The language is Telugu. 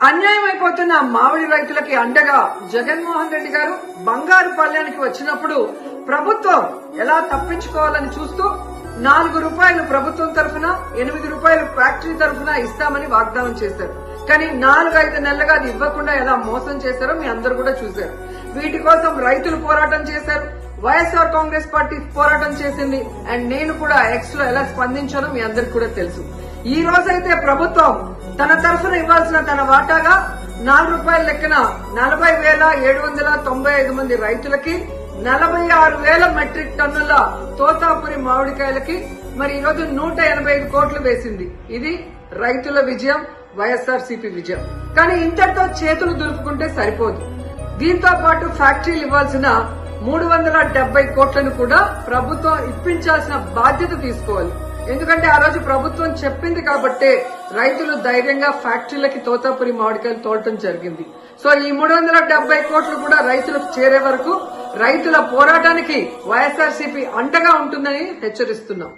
అన్యాయం అయిపోతున్న మామిడి రైతులకి అండగా జగన్మోహన్ రెడ్డి గారు బంగారు పల్లెనికి వచ్చినప్పుడు ప్రభుత్వం ఎలా తప్పించుకోవాలని చూస్తూ ₹4 ప్రభుత్వం తరఫున ₹8 ఫ్యాక్టరీ తరఫున ఇస్తామని వాగ్దానం చేశారు. కానీ 4-5 నెలలుగా అది ఇవ్వకుండా ఎలా మోసం చేశారో మీ అందరూ కూడా చూశారు. వీటి కోసం రైతులు పోరాటం చేశారు, వైఎస్ఆర్ కాంగ్రెస్ పార్టీ పోరాటం చేసింది. అండ్ నేను కూడా ఎక్స్ లో ఎలా స్పందించానో మీ అందరికి కూడా తెలుసు. ఈ రోజైతే ప్రభుత్వం తన తరఫున ఇవ్వాల్సిన తన వాటాగా ₹4 లెక్కన 40,795 మంది రైతులకి 46,000 మెట్రిక్ టన్నుల తోతాపురి మామిడికాయలకి మరి ఈ రోజు 185 కోట్లు వేసింది. ఇది రైతుల విజయం, వైఎస్ఆర్సీపీ విజయం. కానీ ఇంతటితో చేతులు దులుపుకుంటే సరిపోదు. దీంతో పాటు ఫ్యాక్టరీలు ఇవ్వాల్సిన 370 కోట్లను కూడా ప్రభుత్వం ఇప్పించాల్సిన బాధ్యత తీసుకోవాలి. ఎందుకంటే ఆ రోజు ప్రభుత్వం చెప్పింది కాబట్టే రైతులు ధైర్యంగా ఫ్యాక్టరీలకి తోతాపురి మామిడికాయలు తోలటం జరిగింది. సో ఈ 370 కోట్లు కూడా రైతులకు చేరే వరకు రైతుల పోరాటానికి వైఎస్ఆర్సీపీ అండగా ఉంటుందని హెచ్చరిస్తున్నాం.